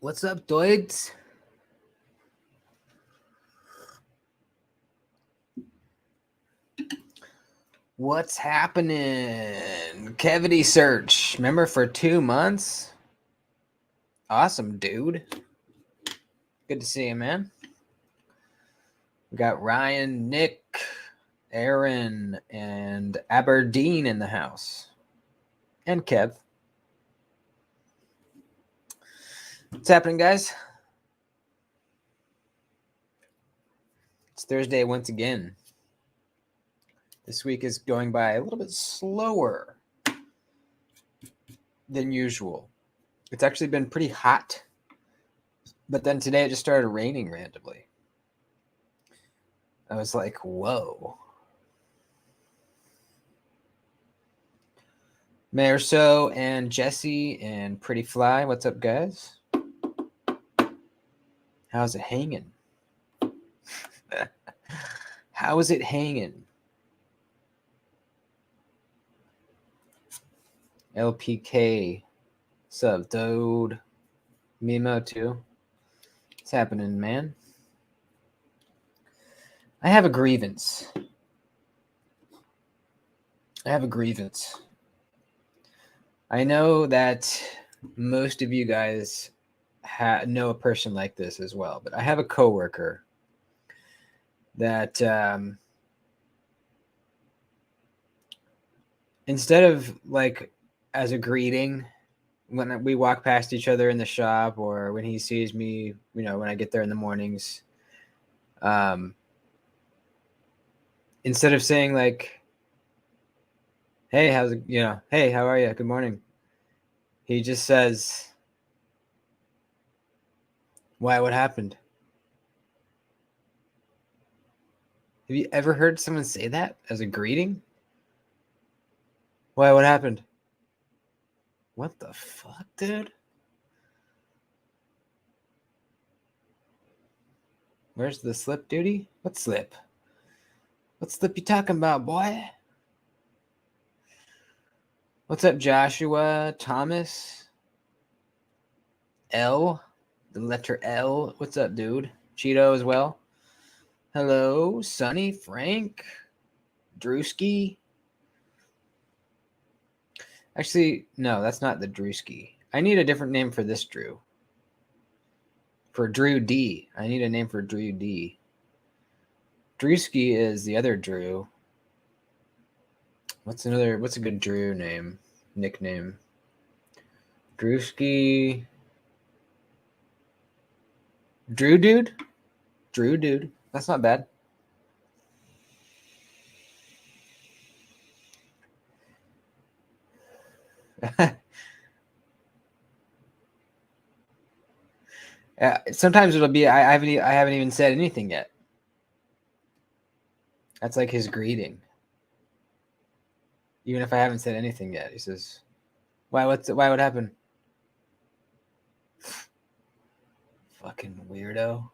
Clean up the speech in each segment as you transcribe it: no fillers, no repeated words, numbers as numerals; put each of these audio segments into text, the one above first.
What's up, Doids? What's happening? Cavity search. Remember for 2 months? Awesome, dude. Good to see you, man. We got Ryan, Nick, Aaron, and Aberdeen in the house. And Kev. What's happening, guys? It's Thursday once again. This week is going by a little bit slower than usual. It's actually been pretty hot, but then today it just started raining randomly. I was like, whoa. Marso and Jesse and Pretty Fly, what's up, guys? How's it hanging? How is it hanging? LPK, sub, dude. Mimo too. What's happening, man? I have a grievance. I know that most of you guys know a person like this as well, but I have a coworker that instead of like as a greeting when we walk past each other in the shop or when he sees me, when I get there in the mornings, instead of saying like, hey, hey, how are you? Good morning. He just says, why, what happened? Have you ever heard someone say that as a greeting? Why, what happened? What the fuck, dude? Where's the slip, Doody? What slip? What slip you talking about, boy? What's up, Joshua? Thomas? L? The letter L? What's up, dude? Cheeto as well? Hello, Sonny, Frank, Drewski. Actually, no, that's not the Drewski. I need a different name for this Drew. For Drew D. I need a name for Drew D. Drewski is the other Drew. What's a good Drew name? Nickname. Drewski. Drew Dude? Drew Dude. That's not bad. Sometimes it'll be I haven't even said anything yet. That's like his greeting. Even if I haven't said anything yet, he says, "Why? What happened?" Fucking weirdo.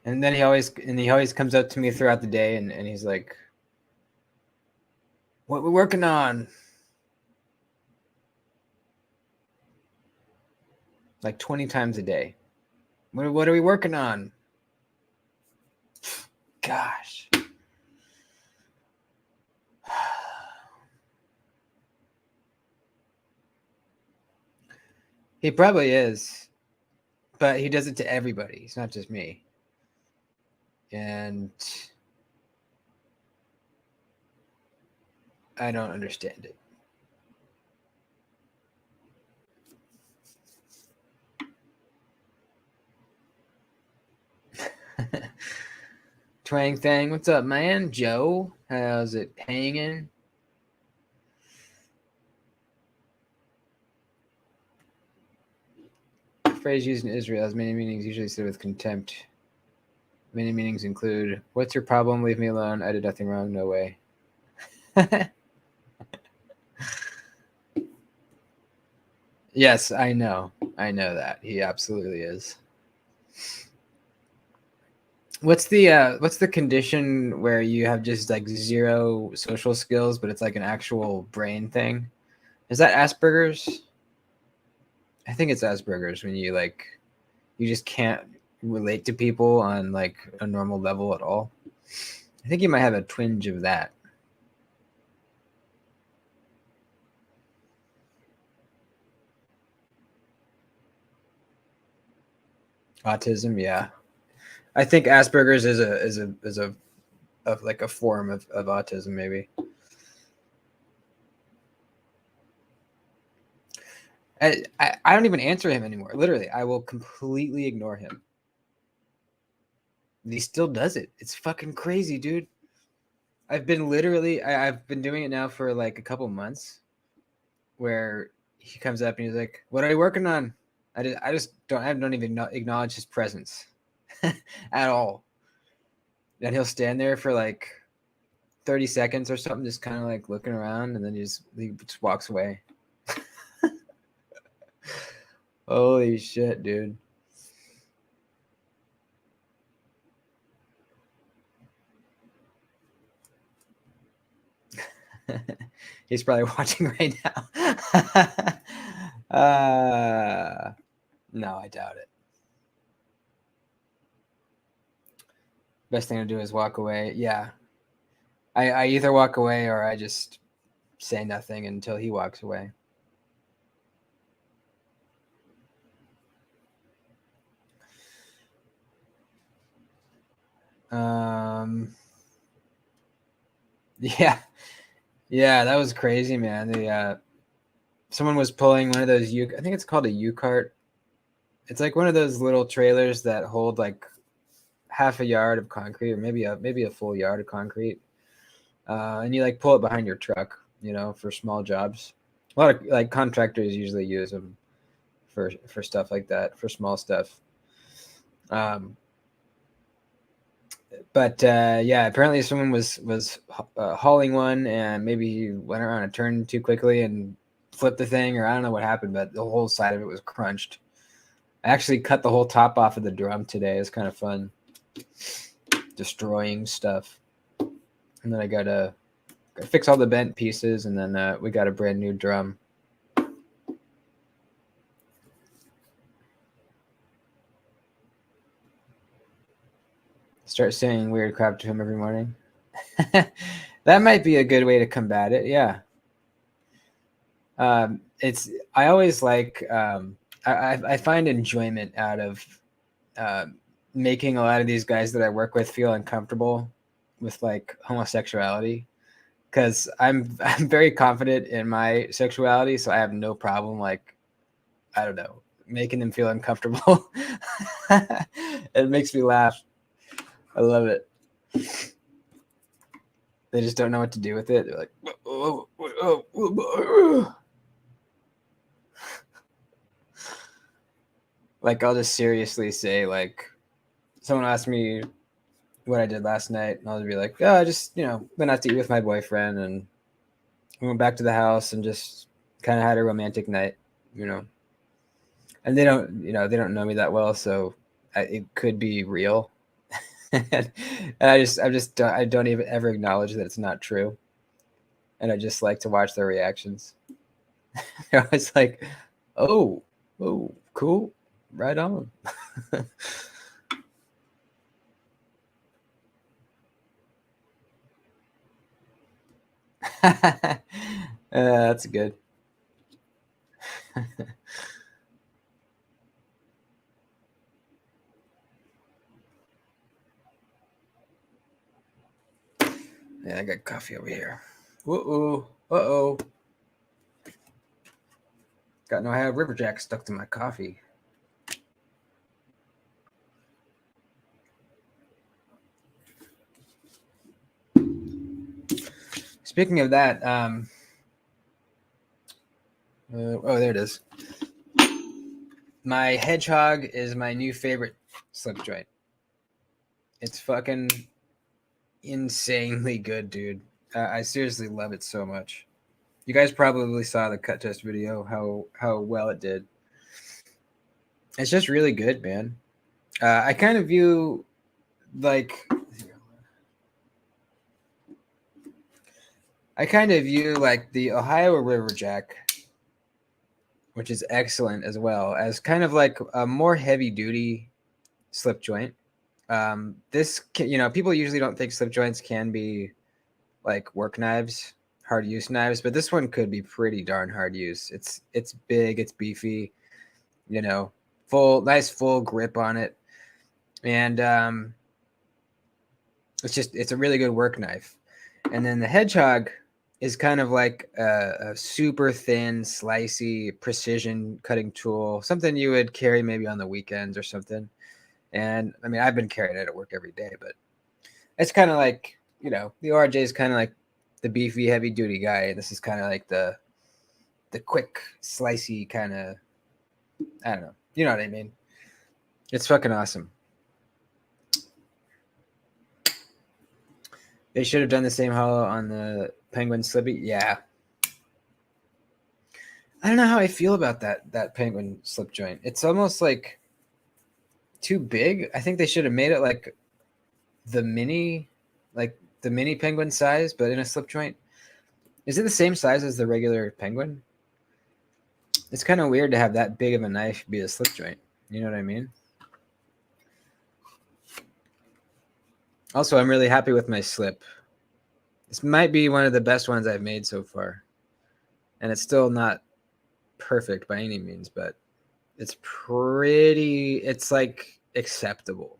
And then he always comes up to me throughout the day and he's like, "What we're working on?" Like 20 times a day. What are we working on? Gosh. He probably is, but he does it to everybody. It's not just me. And I don't understand it. Twang Thang, what's up, man? Joe, how's it hanging? The phrase used in Israel has many meanings, usually said with contempt. Many meanings include, what's your problem? Leave me alone. I did nothing wrong. No way. Yes, I know. I know that. He absolutely is. What's the condition where you have just like zero social skills, but it's like an actual brain thing? Is that Asperger's? I think it's Asperger's when you like you just can't relate to people on like a normal level at all. I think you might have a twinge of that. Autism, yeah. I think Asperger's is a of like a form of autism, maybe. I don't even answer him anymore. Literally, I will completely ignore him. He still does it. It's fucking crazy, dude. I've been literally, I've been doing it now for like a couple months, where he comes up and he's like, "What are you working on?" I don't even acknowledge his presence at all. And he'll stand there for like 30 seconds or something, just kind of like looking around, and then he just walks away. Holy shit, dude. He's probably watching right now. No, I doubt it. Best thing to do is walk away. Yeah. I either walk away or I just say nothing until he walks away. Yeah. Yeah, that was crazy, man. Someone was pulling one of those I think it's called a U-cart. It's like one of those little trailers that hold like half a yard of concrete, or maybe a full yard of concrete. And you like pull it behind your truck, for small jobs. A lot of like contractors usually use them for stuff like that, for small stuff. But yeah, apparently someone was hauling one, and maybe he went around a turn too quickly and flipped the thing, or I don't know what happened, but the whole side of it was crunched. I actually cut the whole top off of the drum today. It's kind of fun, destroying stuff. And then I gotta fix all the bent pieces, and then we got a brand new drum. Start saying weird crap to him every morning. That might be a good way to combat it. Yeah. I always like I find enjoyment out of uh, making a lot of these guys that I work with feel uncomfortable with like homosexuality, because I'm very confident in my sexuality, so I have no problem, like, I don't know, making them feel uncomfortable. It makes me laugh. I love it. They just don't know what to do with it. They're like, like, I'll just seriously say, like, someone asked me what I did last night, and I'll be like, "Oh, I just went out to eat with my boyfriend, and we went back to the house and just kind of had a romantic night," And they don't know me that well, so it could be real, and I don't even ever acknowledge that it's not true, and I just like to watch their reactions. They're always like, "Oh, oh, cool, right on." That's good. Yeah, I got coffee over here. Uh-oh. Uh-oh. Got no I have River Jack stuck to my coffee. Speaking of that, oh, there it is. My hedgehog is my new favorite slip joint. It's fucking insanely good, dude. I seriously love it so much. You guys probably saw the cut test video, how well it did. It's just really good, man. I kind of view like the Ohio River Jack which is excellent as well as kind of like a more heavy duty slip joint. People usually don't think slip joints can be like work knives, hard use knives, but this one could be pretty darn hard use. It's big, it's beefy, nice full grip on it, and it's a really good work knife. And then the Hedgehog is kind of like a super thin, slicey, precision cutting tool, something you would carry maybe on the weekends or something. And I mean, I've been carrying it at work every day, but it's kind of like, the RJ is kind of like the beefy, heavy duty guy. And this is kind of like the quick, slicey kind of, I don't know. You know what I mean? It's fucking awesome. They should have done the same hollow on the Penguin Slippy. Yeah. I don't know how I feel about that Penguin slip joint. It's almost like too big. I think they should have made it like the mini Penguin size, but in a slip joint. Is it the same size as the regular Penguin? It's kind of weird to have that big of a knife be a slip joint. You know what I mean? Also, I'm really happy with my slip. This might be one of the best ones I've made so far. And it's still not perfect by any means, but it's like acceptable.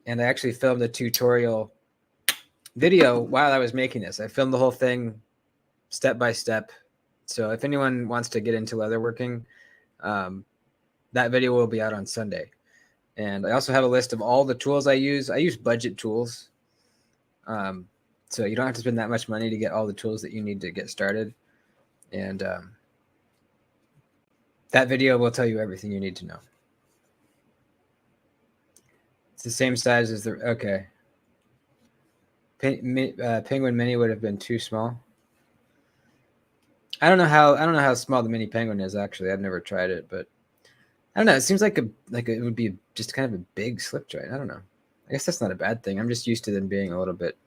And I actually filmed a tutorial video while I was making this. I filmed the whole thing step by step. So if anyone wants to get into leatherworking, that video will be out on Sunday. And I also have a list of all the tools I use. I use budget tools. So you don't have to spend that much money to get all the tools that you need to get started. And that video will tell you everything you need to know. It's the same size as okay. Penguin Mini would have been too small. I don't know how small the Mini Penguin is actually. I've never tried it, but I don't know. It seems like it would be just kind of a big slip joint. I don't know. I guess that's not a bad thing. I'm just used to them being a little bit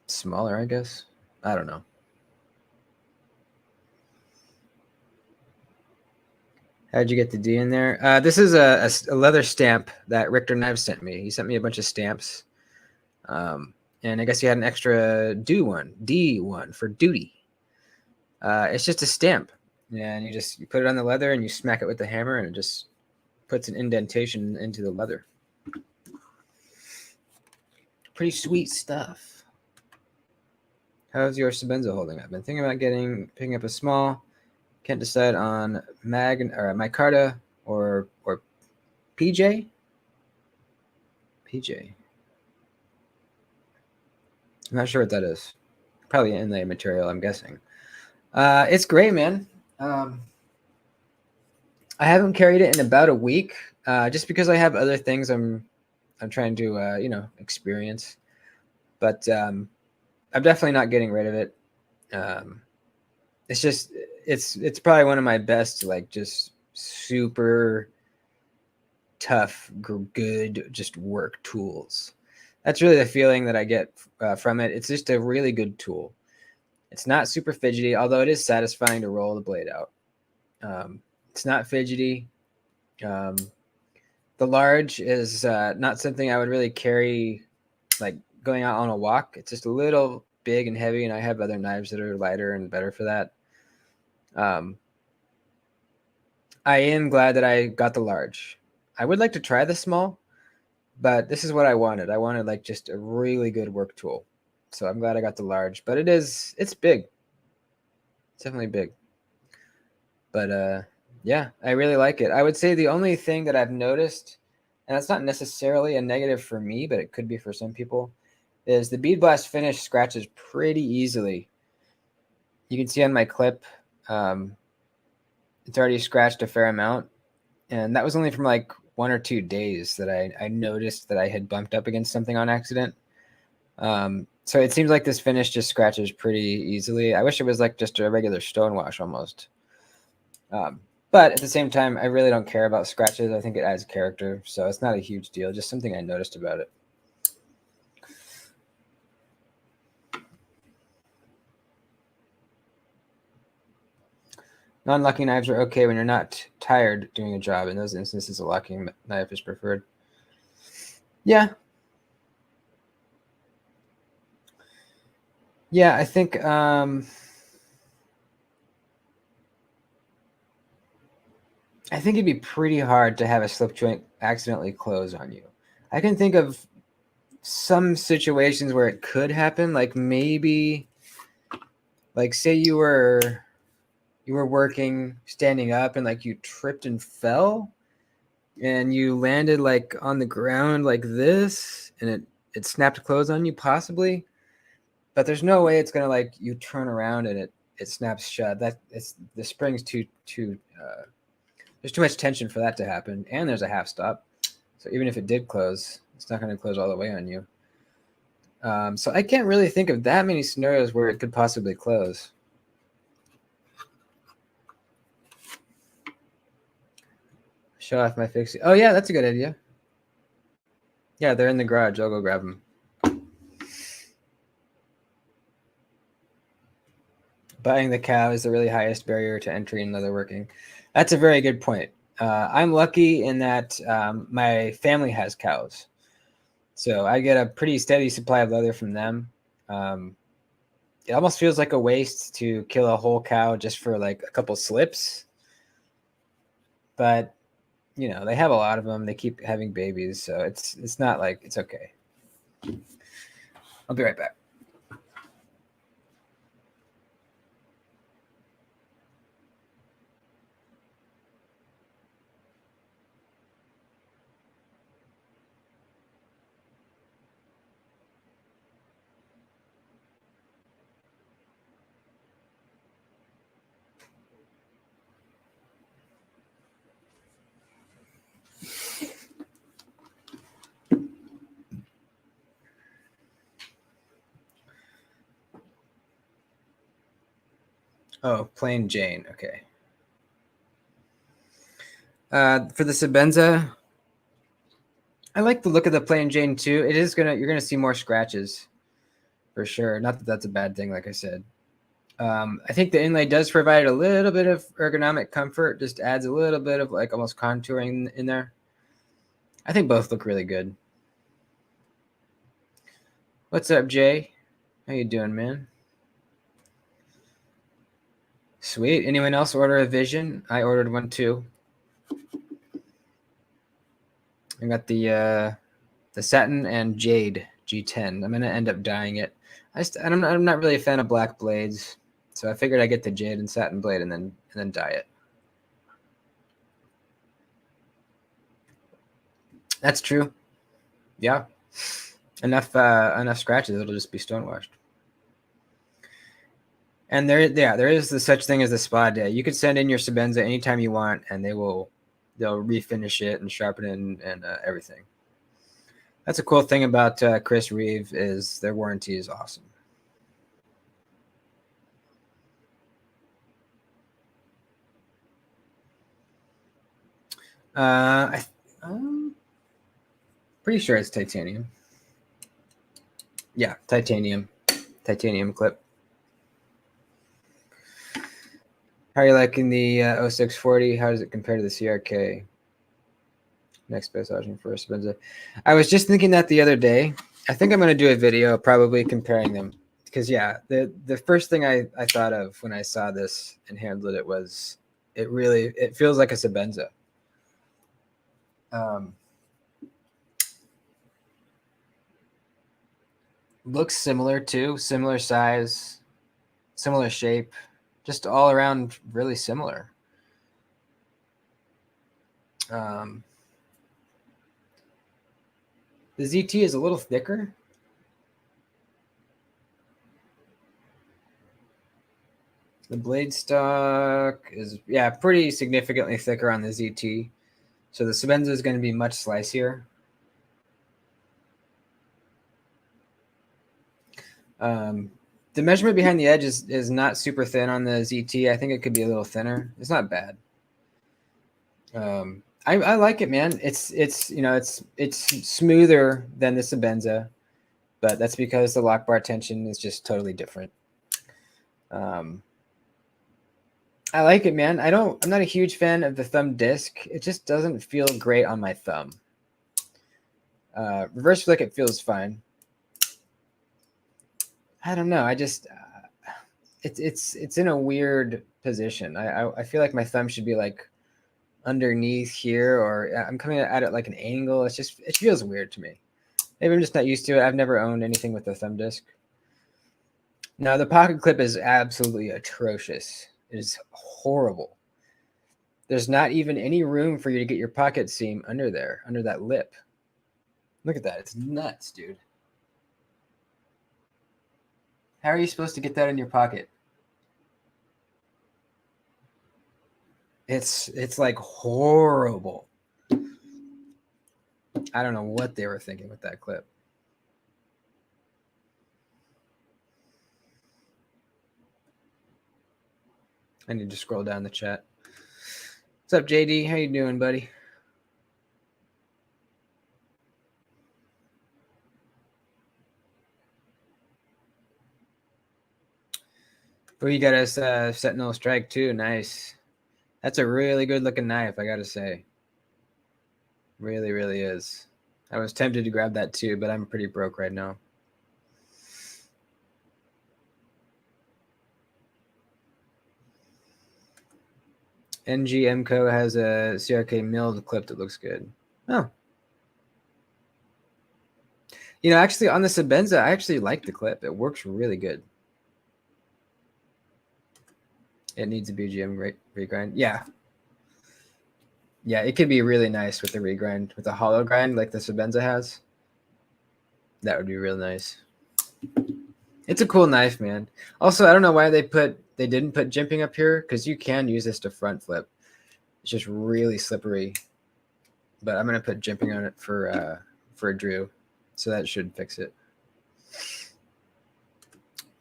smaller, I guess. I don't know. How'd you get the D in there? This is a leather stamp that Richter Knives sent me. He sent me a bunch of stamps. And I guess he had an extra D one for Doody. It's just a stamp. And you put it on the leather and you smack it with the hammer and it just puts an indentation into the leather. Pretty sweet stuff. How's your Sabenza holding? I've been thinking about picking up a small. Can't decide on micarta or PJ. PJ. I'm not sure what that is. Probably inlay material, I'm guessing. It's great, man. I haven't carried it in about a week, just because I have other things I'm trying to experience. But I'm definitely not getting rid of it. It's just it's probably one of my best, like, just super tough, good, just work tools. That's really the feeling that I get from it. It's just a really good tool. It's not super fidgety, although it is satisfying to roll the blade out. It's not fidgety. The large is not something I would really carry, like, going out on a walk. It's just a little big and heavy, and I have other knives that are lighter and better for that. I am glad that I got the large. I would like to try the small, but this is what I wanted. I wanted, like, just a really good work tool. So I'm glad I got the large, but it's big. It's definitely big. But yeah, I really like it. I would say the only thing that I've noticed, and that's not necessarily a negative for me, but it could be for some people, is the bead blast finish scratches pretty easily. You can see on my clip, it's already scratched a fair amount. And that was only from like 1 or 2 days that I noticed that I had bumped up against something on accident. So it seems like this finish just scratches pretty easily. I wish it was like just a regular stonewash almost. But at the same time, I really don't care about scratches. I think it adds character. So it's not a huge deal, just something I noticed about it. Non-locking knives are okay when you're not tired doing a job. In those instances, a locking knife is preferred. Yeah. Yeah, I think it'd be pretty hard to have a slip joint accidentally close on you. I can think of some situations where it could happen, like maybe, like say you were working standing up and like you tripped and fell and you landed like on the ground like this and it snapped close on you possibly, but there's no way it's gonna like you turn around and it snaps shut. That it's the spring's too there's too much tension for that to happen, and there's a half stop, so even if it did close, it's not going to close all the way on you. So I can't really think of that many scenarios where it could possibly close. Show off my fixie. Oh yeah, that's a good idea. Yeah, they're in the garage. I'll go grab them. Buying the cow is the really highest barrier to entry in leatherworking. That's a very good point. I'm lucky in that my family has cows, so I get a pretty steady supply of leather from them. It almost feels like a waste to kill a whole cow just for like a couple slips, but you know they have a lot of them. They keep having babies, so it's not like it's okay. I'll be right back. Oh, plain Jane. Okay. For the Sabenza, I like the look of the plain Jane too. You're gonna see more scratches for sure. Not that that's a bad thing, like I said. I think the inlay does provide a little bit of ergonomic comfort. Just adds a little bit of like almost contouring in there. I think both look really good. What's up, Jay? How you doing, man? Sweet. Anyone else order a Vision? I ordered one too. I got the satin and jade G10. I'm gonna end up dyeing it. I'm not really a fan of black blades, so I figured I'd get the jade and satin blade and then dye it. That's true. Yeah, enough scratches. It'll just be stonewashed. And there is the such thing as the spa day. You could send in your Sabenza anytime you want, and they'll refinish it and sharpen it and everything. That's a cool thing about Chris Reeve is their warranty is awesome. I'm pretty sure it's titanium. Yeah, titanium clip. How are you liking the 0640? How does it compare to the CRK? Next best option for Sabenza. I was just thinking that the other day. I think I'm going to do a video probably comparing them because yeah, the first thing I thought of when I saw this and handled it was it feels like a Sabenza. Looks similar too, similar size, similar shape, just all around really similar. The ZT is a little thicker. The blade stock is, yeah, pretty significantly thicker on the ZT. So the Sabenza is going to be much slicier. The measurement behind the edge is not super thin on the ZT. I think it could be a little thinner. It's not bad. I like it, man. It's smoother than the Sabenza, but that's because the lock bar tension is just totally different. I like it, man. I'm not a huge fan of the thumb disc. It just doesn't feel great on my thumb. Reverse flick, it feels fine. I don't know. I just it's in a weird position. I feel like my thumb should be like underneath here, or I'm coming at it like an angle. It feels weird to me. Maybe I'm just not used to it. I've never owned anything with a thumb disc. No, the pocket clip is absolutely atrocious. It is horrible. There's not even any room for you to get your pocket seam under there, under that lip. Look at that. It's nuts, dude. How are you supposed to get that in your pocket? It's like horrible. I don't know what they were thinking with that clip. I need to scroll down the chat. What's up, JD? How you doing, buddy? Oh, you got us Sentinel Strike too. Nice. That's a really good looking knife, I gotta say. Really, really is. I was tempted to grab that too, but I'm pretty broke right now. NGMco has a CRK milled clip that looks good. Oh. You know, actually on the Sebenza, I actually like the clip. It works really good. It needs a BGM regrind. Yeah. Yeah, it could be really nice with the regrind, with the hollow grind like the Sebenza has. That would be real nice. It's a cool knife, man. Also, I don't know why they didn't put jimping up here, because you can use this to front flip. It's just really slippery. But I'm gonna put jimping on it for a Drew, so that should fix it.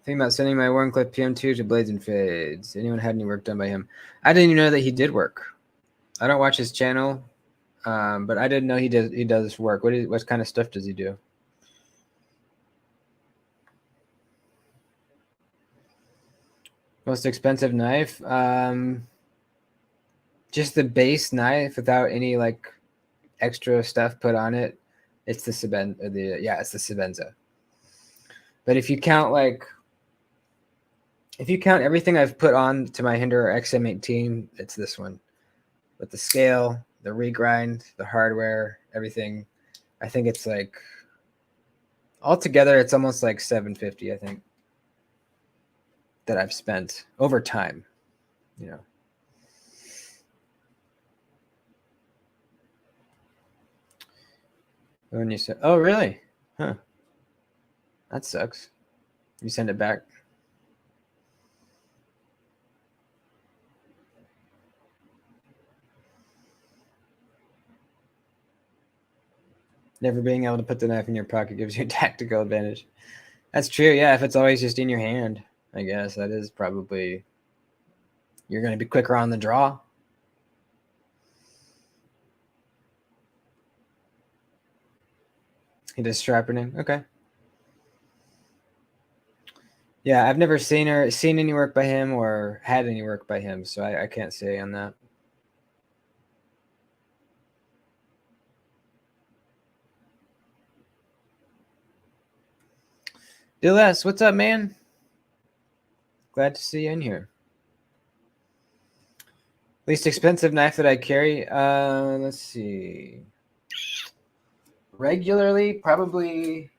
Thinking about sending my Warncliffe PM2 to Blades and Fades. Anyone had any work done by him? I didn't even know that he did work. I don't watch his channel, but I didn't know he does work. What kind of stuff does he do? Most expensive knife? Just the base knife without any like extra stuff put on it. It's the it's the Sebenza. But if you count everything I've put on to my Hinder XM18, it's this one. With the scale, the regrind, the hardware, everything. I think it's like altogether it's almost like $750, I think, that I've spent over time, you know. When you said, oh really? Huh. That sucks. You send it back. Never being able to put the knife in your pocket gives you a tactical advantage. That's true, yeah. If it's always just in your hand, I guess that is probably, you're going to be quicker on the draw. He does sharpening. Okay. Yeah, I've never seen any work by him or had any work by him, so I can't say on that. Diles, what's up, man? Glad to see you in here. Least expensive knife that I carry? Let's see. Regularly, probably.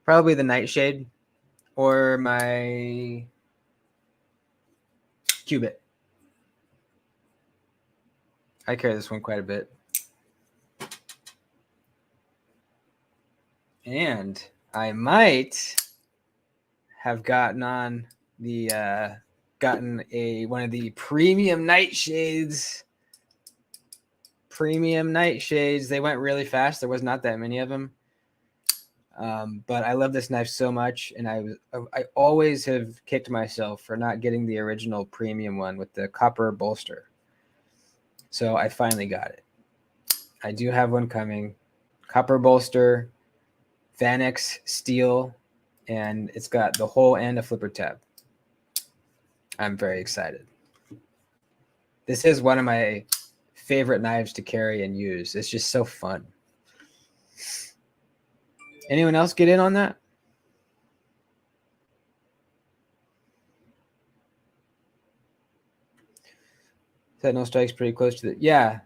Probably the Nightshade or my Cubit. I carry this one quite a bit. And I might have gotten one of the premium nightshades. They went really fast. There was not that many of them. But I love this knife so much, and I always have kicked myself for not getting the original premium one with the copper bolster. So I finally got it. I do have one coming. Copper bolster, Vanex steel, and it's got the hole and a flipper tab. I'm very excited. This is one of my favorite knives to carry and use. It's just so fun. Anyone else get in on that? Sentinel Strike's pretty close to the... Yeah.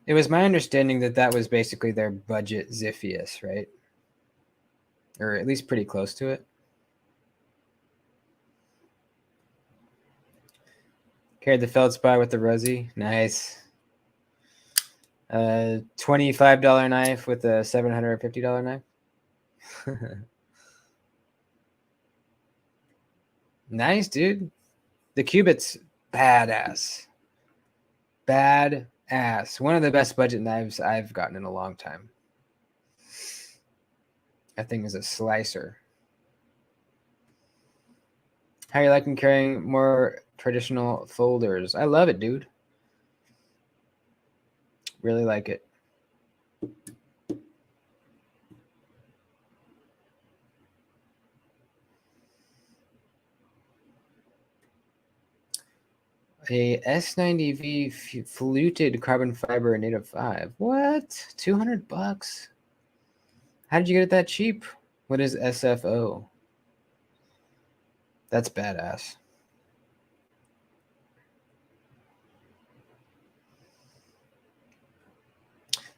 It was my understanding that that was basically their budget Ziphius, right? Or at least pretty close to it. Carried the feldspar with the Rosie. Nice. $25 knife with a $750 knife. Nice, dude. The Cubit's badass. Badass. One of the best budget knives I've gotten in a long time. That thing is a slicer. How are you liking carrying more traditional folders? I love it, dude. Really like it. A S90V fluted carbon fiber native 5. What? $200? How did you get it that cheap? What is SFO? That's badass.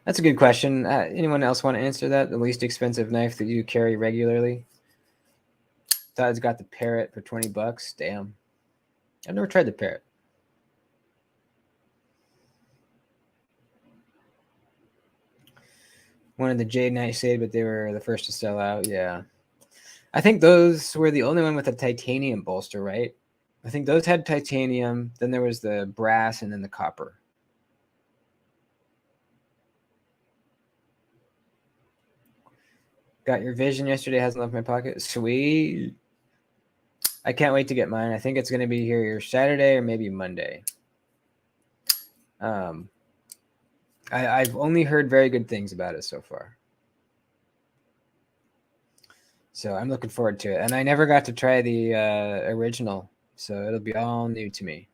That's a good question. Anyone else want to answer that? The least expensive knife that you carry regularly? Todd's got the Parrot for $20. Damn. I've never tried the Parrot. Wanted the Jade Nightshade, but they were the first to sell out. Yeah. I think those were the only one with a titanium bolster, right? I think those had titanium. Then there was the brass and then the copper. Got your Vision yesterday. Hasn't left my pocket. Sweet. I can't wait to get mine. I think it's going to be here Saturday or maybe Monday. I've only heard very good things about it so far. So I'm looking forward to it. And I never got to try the original, so it'll be all new to me.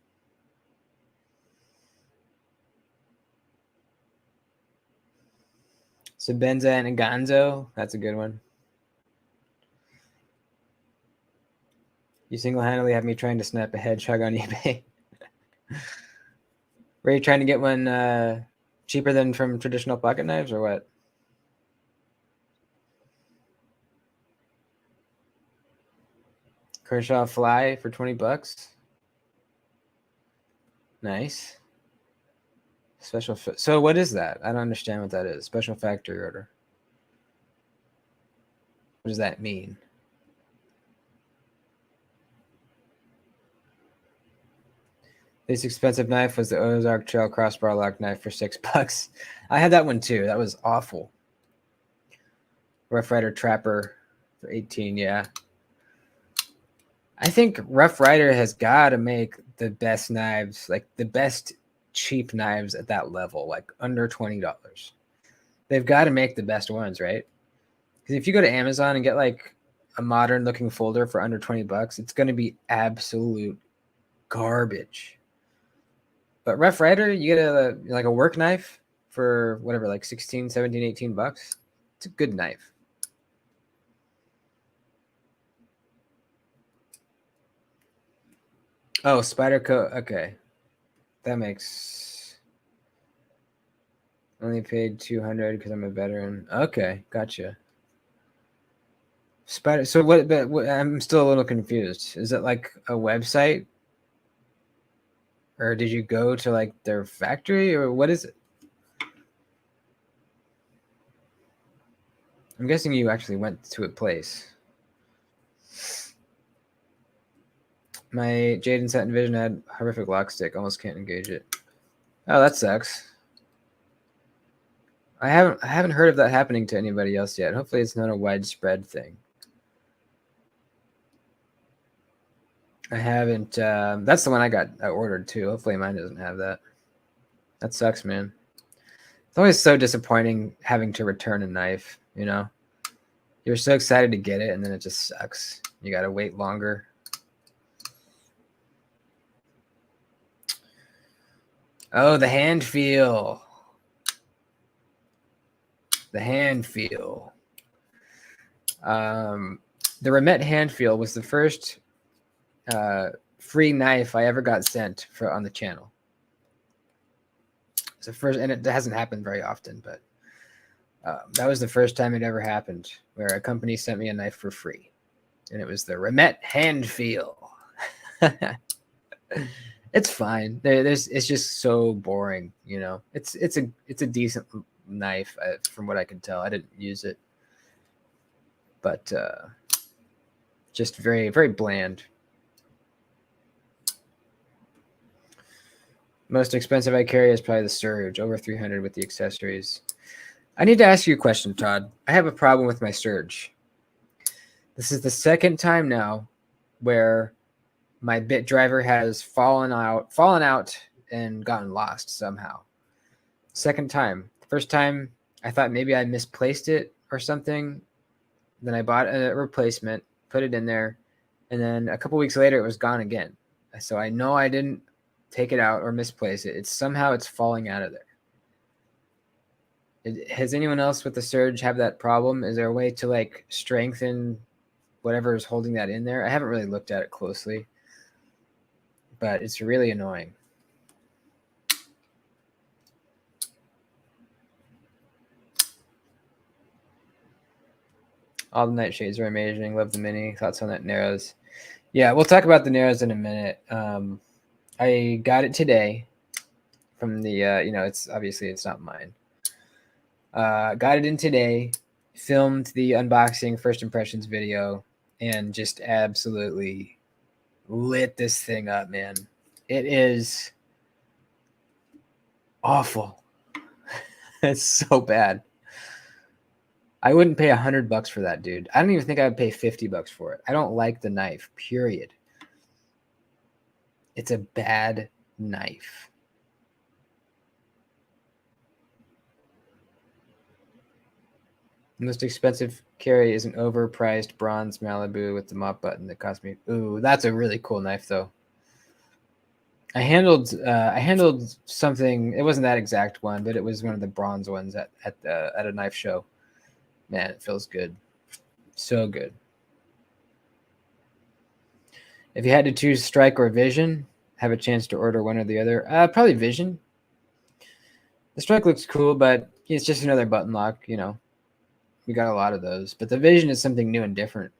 Sebenza and Gonzo. That's a good one. You single-handedly have me trying to snap a hedgehog on eBay. Were you trying to get one cheaper than from traditional pocket knives or what? Kershaw Fly for $20. Nice. Special. So what is that? I don't understand what that is. Special factory order. What does that mean? This expensive knife was the Ozark Trail crossbar lock knife for $6. I had that one too. That was awful. Rough Rider Trapper for $18. Yeah. I think Rough Rider has got to make the best knives, like the best cheap knives at that level, like under $20. They've got to make the best ones, right? Because if you go to Amazon and get like a modern looking folder for under $20, it's going to be absolute garbage. But Rough Rider, you get a work knife for whatever, like 16, 17, $18. It's a good knife. Oh, Spyderco. Okay. That makes... Only paid $200 because I'm a veteran. Okay, gotcha. Spider. So what? But I'm still a little confused. Is it like a website, or did you go to like their factory, or what is it? I'm guessing you actually went to a place. My Jade and Satin Vision had horrific lock stick. Almost can't engage it. Oh, that sucks. I haven't heard of that happening to anybody else yet. Hopefully, it's not a widespread thing. I haven't. That's the one I ordered too. Hopefully, mine doesn't have that. That sucks, man. It's always so disappointing having to return a knife, you know? You're so excited to get it, and then it just sucks. You got to wait longer. Oh, the hand feel. The hand feel. The Remet hand feel was the first free knife I ever got sent on the channel. It's the first, and it hasn't happened very often, but that was the first time it ever happened where a company sent me a knife for free, and it was the Remet hand feel. It's fine. It's just so boring, you know. It's a decent knife from what I could tell. I didn't use it, but just very, very bland. Most expensive I carry is probably the Surge, over 300 with the accessories. I need to ask you a question, Todd. I have a problem with my Surge. This is the second time now where my bit driver has fallen out and gotten lost somehow. Second time. First time, I thought maybe I misplaced it or something. Then I bought a replacement, put it in there, and then a couple weeks later, it was gone again. So I know I didn't take it out or misplace it. Somehow it's falling out of there. Has anyone else with the Surge have that problem? Is there a way to like strengthen whatever is holding that in there? I haven't really looked at it closely, but it's really annoying. All the nightshades are amazing. Love the mini. Thoughts on that Narrows? Yeah, we'll talk about the Narrows in a minute. I got it today from the, it's obviously it's not mine. Got it in today, filmed the unboxing first impressions video, and just absolutely lit this thing up, man. It is awful. It's so bad. I wouldn't pay $100 for that, dude. I don't even think I would pay $50 for it. I don't like the knife, period. It's a bad knife. Most expensive carry is an overpriced bronze Malibu with the mop button that cost me. Ooh, that's a really cool knife, though. I handled something. It wasn't that exact one, but it was one of the bronze ones at a knife show. Man, it feels good. So good. If you had to choose Strike or Vision, have a chance to order one or the other. Probably Vision. The Strike looks cool, but it's just another button lock, you know. We got a lot of those. But the Vision is something new and different.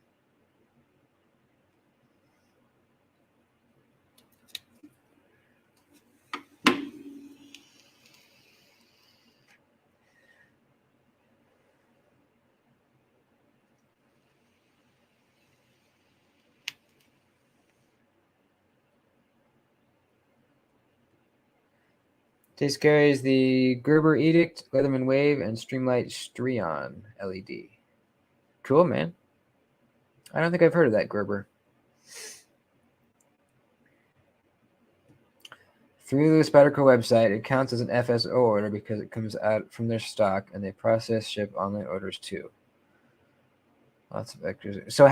Taste carries the Gerber Edict, Leatherman Wave, and Streamlight Strion LED. Cool, man. I don't think I've heard of that Gerber. Through the Spyderco website, it counts as an FSO order because it comes out from their stock and they process ship online orders too. Lots of vectors. So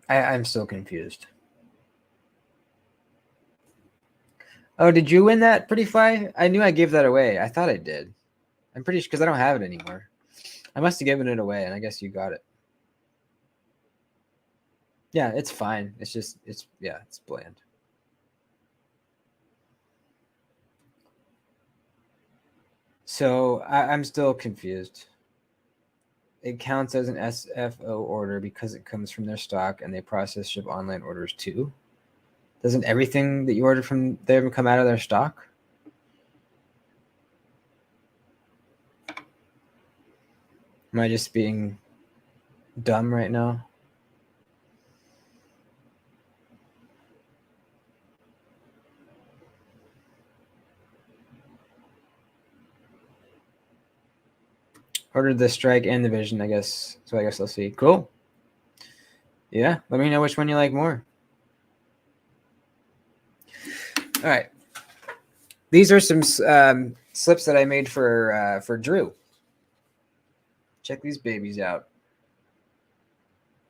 I'm still confused. Oh, did you win that, Pretty Fly? I knew I gave that away. I thought I did. I'm pretty sure because I don't have it anymore. I must have given it away, and I guess you got it. Yeah, it's fine. It's bland. So I'm still confused. It counts as an SFO order because it comes from their stock and they process ship online orders too. Doesn't everything that you ordered from them come out of their stock? Am I just being dumb right now? Ordered the Strike and the Vision, I guess. So I guess I'll see. Cool. Yeah, let me know which one you like more. All right. These are some slips that I made for Drew. Check these babies out.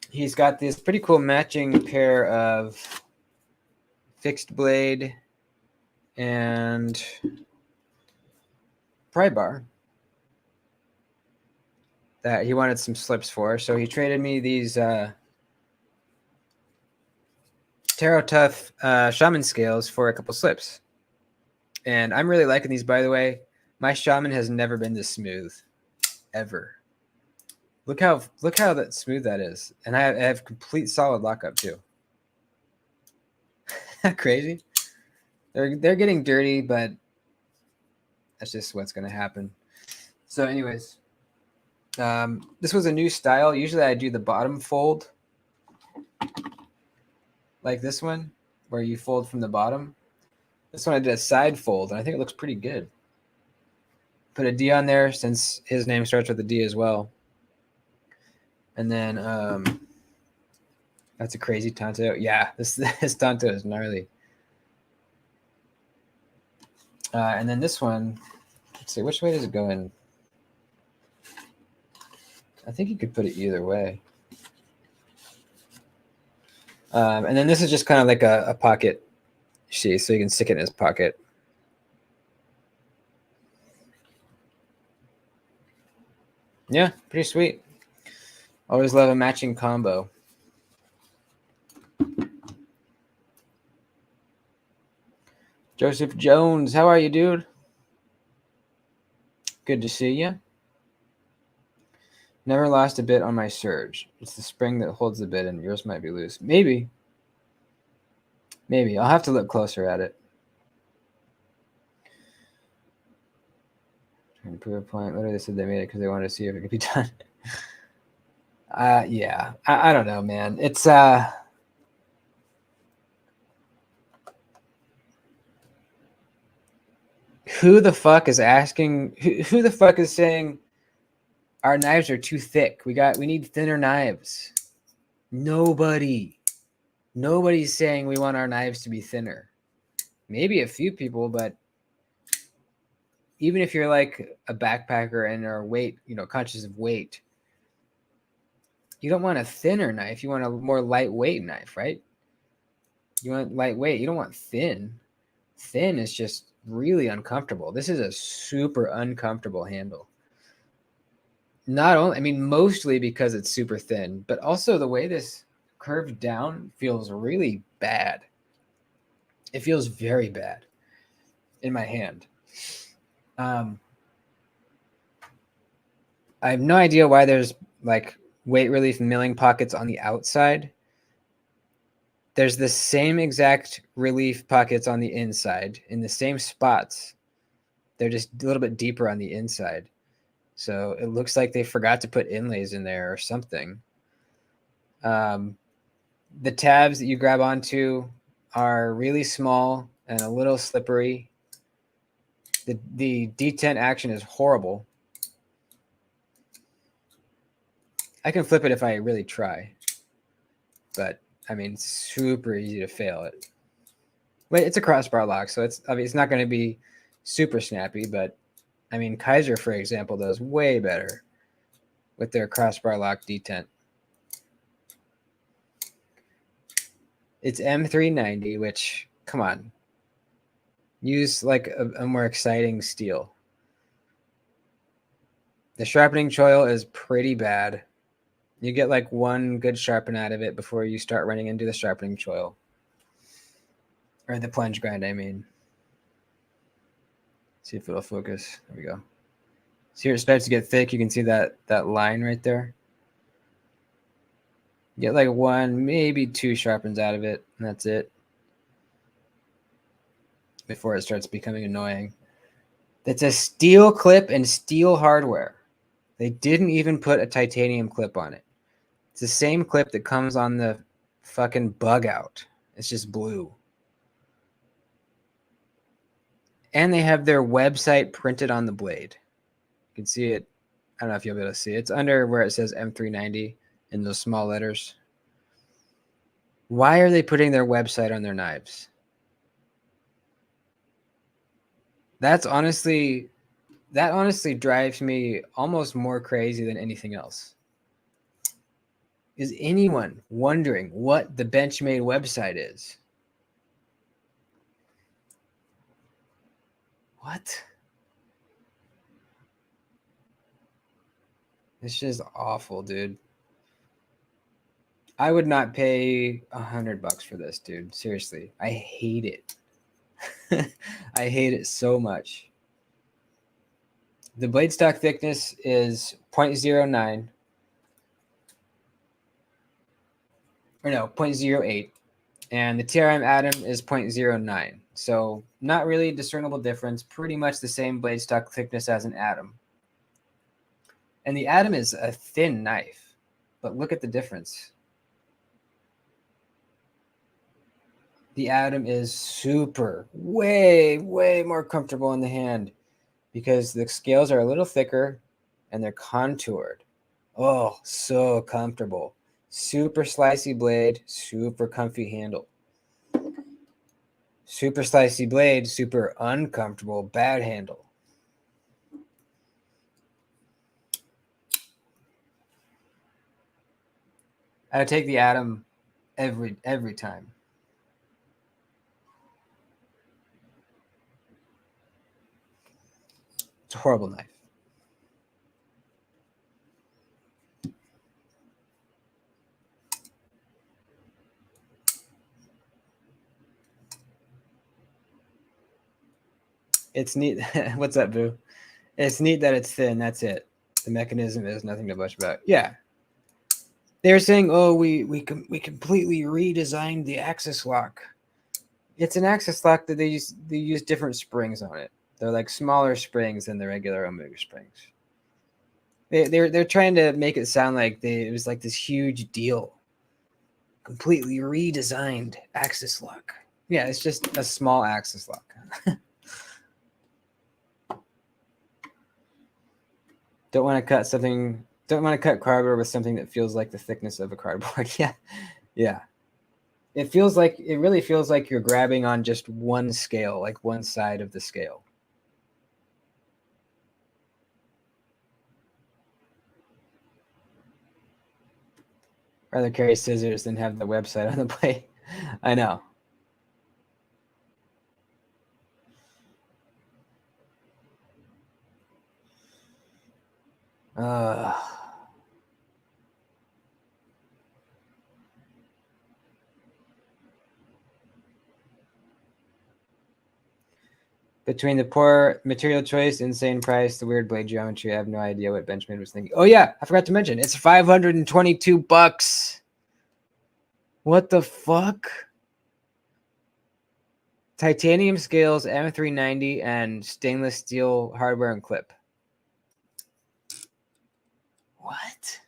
He's got this pretty cool matching pair of fixed blade and pry bar that he wanted some slips for. So he traded me these Tarot Tough Shaman scales for a couple slips. And I'm really liking these, by the way. My Shaman has never been this smooth, ever. Look how that smooth that is. And I have complete solid lockup too. Crazy? They're getting dirty, but that's just what's going to happen. So anyways, this was a new style. Usually I do the bottom fold like this one, where you fold from the bottom. This one I did a side fold, and I think it looks pretty good. Put a D on there since his name starts with a D as well. And then that's a crazy Tonto. Yeah, this Tonto is gnarly. And then this one, let's see, which way does it go in? I think you could put it either way. And then this is just kind of like a pocket sheath, so you can stick it in his pocket. Yeah, pretty sweet. Always love a matching combo. Joseph Jones, how are you, dude? Good to see you. Never lost a bit on my surge. It's the spring that holds the bit, and yours might be loose. Maybe. I'll have to look closer at it. Trying to prove a point. Literally, they said they made it because they wanted to see if it could be done. Yeah. I don't know, man. It's who the fuck is asking? Who the fuck is saying our knives are too thick? We need thinner knives. Nobody's saying we want our knives to be thinner. Maybe a few people, but even if you're like a backpacker and are weight, conscious of weight, you don't want a thinner knife. You want a more lightweight knife, right? You want lightweight. You don't want thin. Thin is just really uncomfortable. This is a super uncomfortable handle. Not only, mostly because it's super thin, but also the way this curved down feels really bad. It feels very bad in my hand. I have no idea why there's like weight relief milling pockets on the outside. There's the same exact relief pockets on the inside in the same spots. They're just a little bit deeper on the inside. So it looks like they forgot to put inlays in there or something. The tabs that you grab onto are really small and a little slippery. The detent action is horrible. I can flip it if I really try, but super easy to fail it. Wait, it's a crossbar lock, so it's not going to be super snappy, but Kaiser, for example, does way better with their crossbar lock detent. It's M390, which, come on, use like a more exciting steel. The sharpening choil is pretty bad. You get like one good sharpen out of it before you start running into the sharpening choil. Or the plunge grind, See if it'll focus. There we go. See where it starts to get thick? You can see that line right there. You get like one, maybe two sharpens out of it, and that's it. Before it starts becoming annoying. That's a steel clip and steel hardware. They didn't even put a titanium clip on it. It's the same clip that comes on the fucking bug out. It's just blue. And they have their website printed on the blade. You can see it. I don't know if you'll be able to see it. It's under where it says M390 in those small letters. Why are they putting their website on their knives? That honestly drives me almost more crazy than anything else. Is anyone wondering what the Benchmade website is? What? It's just awful, dude. I would not pay $100 for this, dude. Seriously, I hate it. I hate it so much. The blade stock thickness is 0.09, or no, 0.08, and the TRM atom is 0.09. So not really a discernible difference. Pretty much the same blade stock thickness as an atom. And the atom is a thin knife, but look at the difference. The atom is super, way more comfortable in the hand because the scales are a little thicker and they're contoured. Oh, so comfortable. Super slicey blade, super comfy handle. Super slicey blade, super uncomfortable, bad handle. I would take the atom every time. It's a horrible knife. It's neat. What's up, Boo? It's neat that it's thin. That's it. The mechanism is nothing to blush about. Yeah. They're saying, oh, we completely redesigned the axis lock. It's an axis lock that they use different springs on it. They're like smaller springs than the regular Omega springs. They're trying to make it sound like it was like this huge deal. Completely redesigned axis lock. Yeah, it's just a small axis lock. Don't want to cut cardboard with something that feels like the thickness of a cardboard. Yeah. It really feels like you're grabbing on just one scale, like one side of the scale. Rather carry scissors than have the website on the plate. I know. Between the poor material choice, insane price, the weird blade geometry, I have no idea what Benchmade was thinking. Oh yeah, I forgot to mention, it's $522. What the fuck? Titanium scales, M390, and stainless steel hardware and clip. What?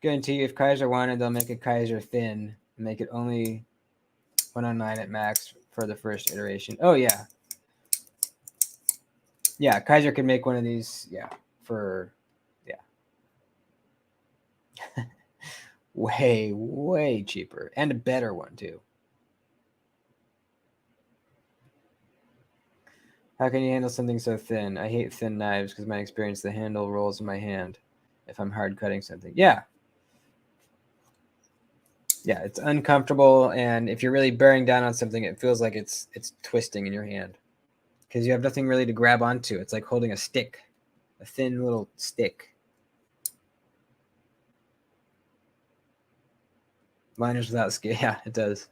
Guarantee you, if Kaiser wanted, they'll make a Kaiser thin and make it only 109 at max for the first iteration. Oh yeah. Yeah, Kaiser could make one of these, way cheaper and a better one too. How can you handle something so thin? I hate thin knives because my experience, the handle rolls in my hand if I'm hard cutting something. Yeah, it's uncomfortable, and if you're really bearing down on something, it feels like it's twisting in your hand because you have nothing really to grab onto. It's like holding a stick, a thin little stick. Liners without scale. Yeah, it does.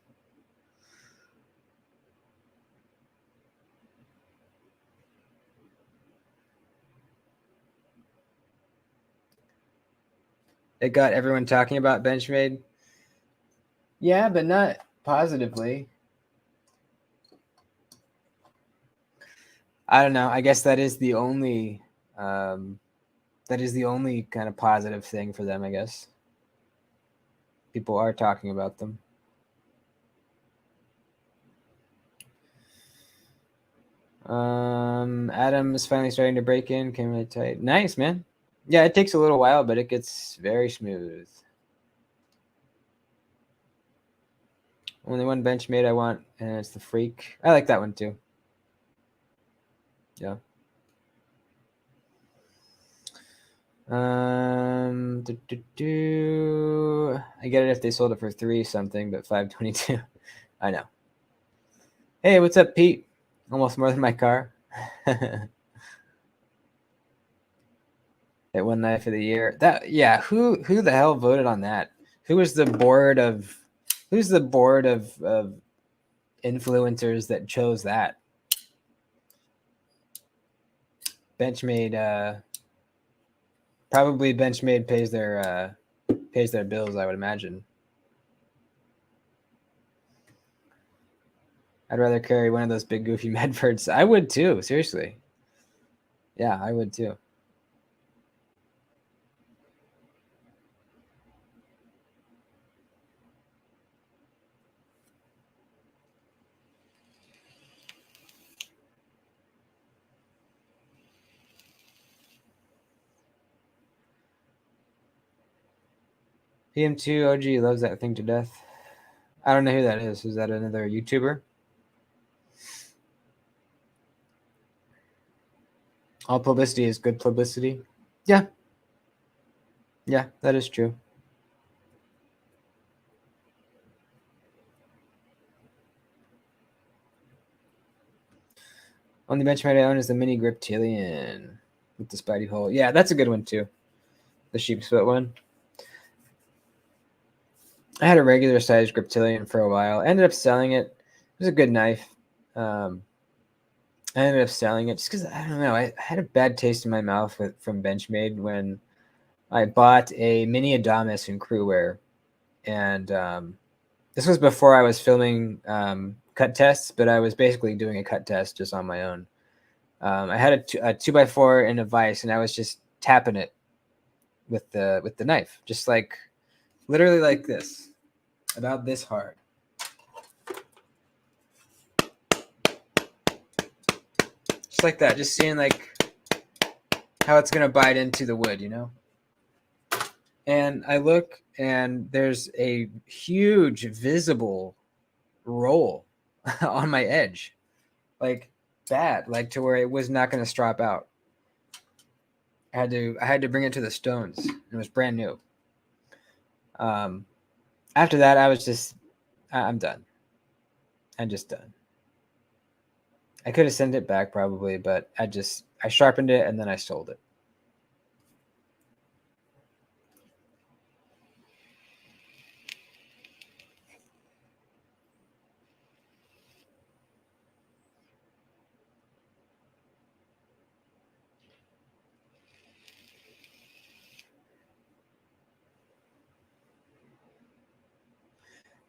It got everyone talking about Benchmade. Yeah, but not positively. I don't know. I guess that is the only kind of positive thing for them, I guess. People are talking about them. Adam is finally starting to break in. Came really tight. Nice, man. Yeah, it takes a little while, but it gets very smooth. Only one Benchmade I want, and it's the Freak. I like that one too. Yeah. I get it if they sold it for 3 something, but 522. I know. Hey, what's up, Pete? Almost more than my car. It won Knife of the Year. That yeah. Who the hell voted on that? Who's the board of influencers that chose that? Benchmade. Probably Benchmade pays their bills, I would imagine. I'd rather carry one of those big goofy Medfords. I would too, seriously. Yeah, I would too. PM2 OG loves that thing to death. I don't know who that is. Is that another YouTuber? All publicity is good publicity. Yeah. Yeah, that is true. Only Benchmade I own is the mini Griptilian with the Spidey hole. Yeah, that's a good one too. The sheep's foot one. I had a regular sized Griptilian for a while. I ended up selling it. It was a good knife. I ended up selling it just because I don't know. I had a bad taste in my mouth from Benchmade when I bought a mini Adamas in Crewwear, and this was before I was filming cut tests, but I was basically doing a cut test just on my own. I had a 2x4 in a vise, and I was just tapping it with the knife, just like literally like this, about this hard. Just like that, just seeing like how it's gonna bite into the wood, you know? And I look and there's a huge visible roll on my edge. Like bad, like to where it was not gonna strop out. I had to bring it to the stones. It was brand new. After that I was just I'm done. I'm just done. I could have sent it back probably, but I sharpened it and then I sold it.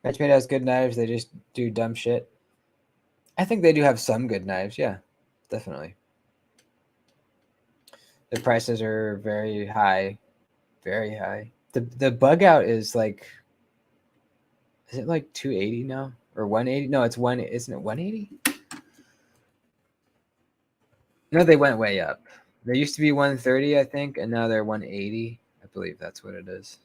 Benchmade has good knives. They just do dumb shit. I think they do have some good knives. Yeah, definitely. The prices are very high, very high. The bug out is like, is it like 280 now or 180? No, it's one. Isn't it 180? No, they went way up. They used to be 130, I think, and now they're 180. I believe that's what it is.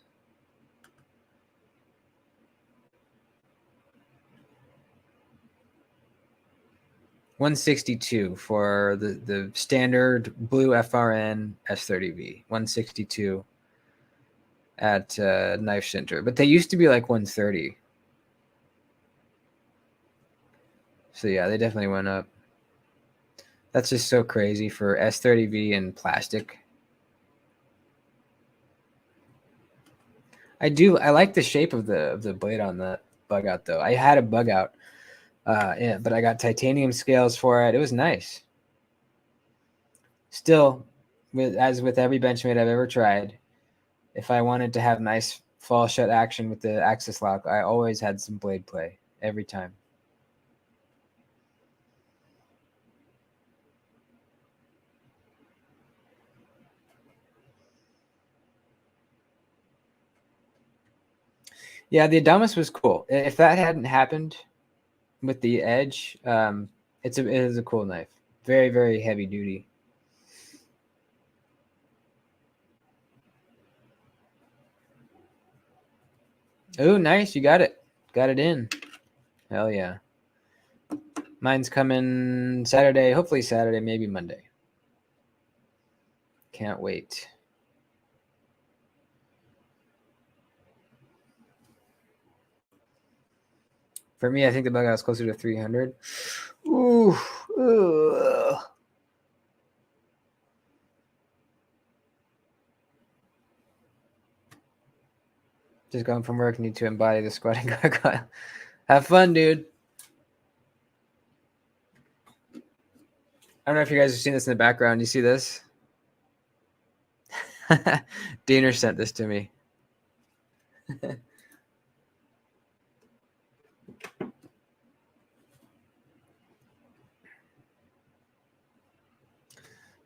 $162 for the standard blue FRN S30V. 162 at Knife Center, but they used to be like 130. So yeah, they definitely went up. That's just so crazy for S30V and plastic. I like the shape of the blade on that bug out though. I had a bug out, yeah, but I got titanium scales for it. It was nice. Still, as with every Benchmade I've ever tried, if I wanted to have nice fall shut action with the axis lock, I always had some blade play every time. Yeah, the Adamas was cool. If that hadn't happened with the edge, it is a cool knife. Very, very heavy duty. Oh, nice. You got it. Got it in. Hell yeah. Mine's coming Saturday. Hopefully Saturday, maybe Monday. Can't wait. For me, I think the bug out is closer to 300. Ooh. Ugh. Just going from work, need to embody the squatting gargoyle. Have fun, dude. I don't know if you guys have seen this in the background. You see this? Diener sent this to me.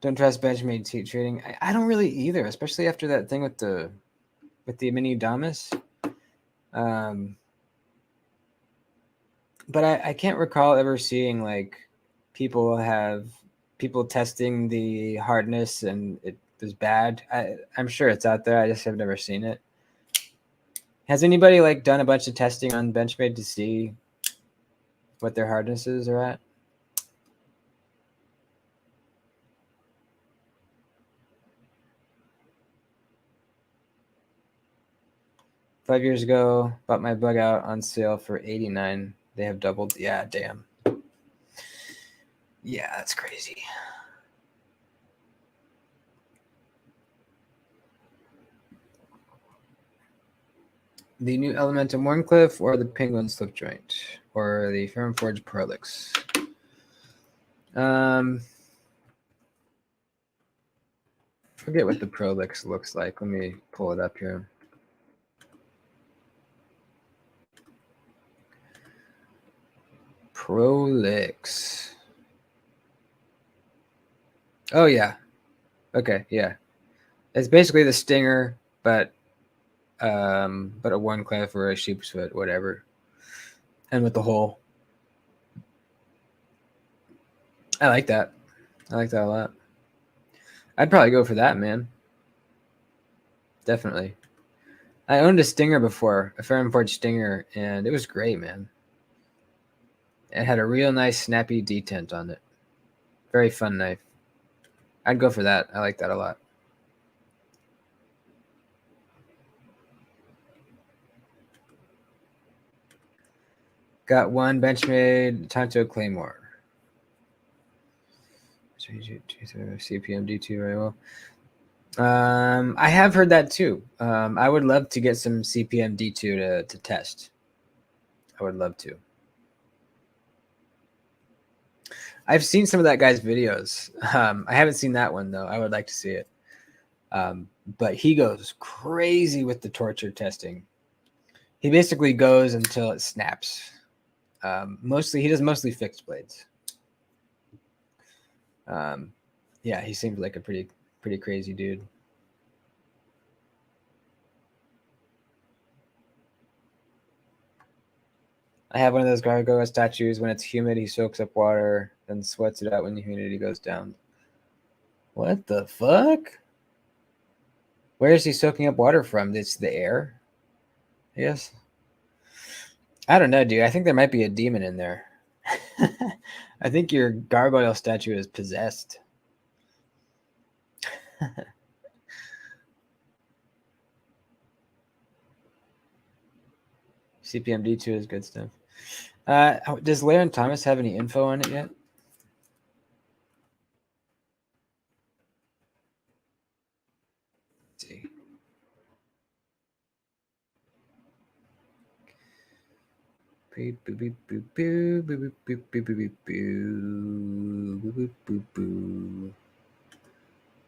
Don't trust Benchmade seat trading. I don't really either, especially after that thing with the mini Damas. But I can't recall ever seeing like people testing the hardness and it was bad. I'm sure it's out there. I just have never seen it. Has anybody like done a bunch of testing on Benchmade to see what their hardnesses are at? Five years ago, bought my bug out on sale for $89. They have doubled. Yeah, damn. Yeah, that's crazy. The new Elementum Warncliffe or the Penguin Slip Joint or the Firm Forge Prolix. Forget what the Prolix looks like. Let me pull it up here. Prolix. Oh yeah. Okay, yeah. It's basically the Stinger, but a Warncliffe or a sheep's foot, whatever. And with the hole. I like that. I like that a lot. I'd probably go for that, man. Definitely. I owned a Stinger before, a Ferrum Forge Stinger, and it was great, man. It had a real nice snappy detent on it. Very fun knife. I'd go for that. I like that a lot. Got one Benchmade Tonto Claymore. CPM D2 very well. I have heard that too. I would love to get some CPM D2 to test. I would love to. I've seen some of that guy's videos. I haven't seen that one though. I would like to see it. But he goes crazy with the torture testing. He basically goes until it snaps. He does mostly fixed blades. Yeah, he seems like a pretty crazy dude. I have one of those gargoyle statues. When it's humid, he soaks up water, then sweats it out when the humidity goes down. What the fuck? Where is he soaking up water from? It's the air? Yes. I don't know, dude. I think there might be a demon in there. I think your gargoyle statue is possessed. CPM D2 is good stuff. Does Laren Thomas have any info on it yet? Let's see.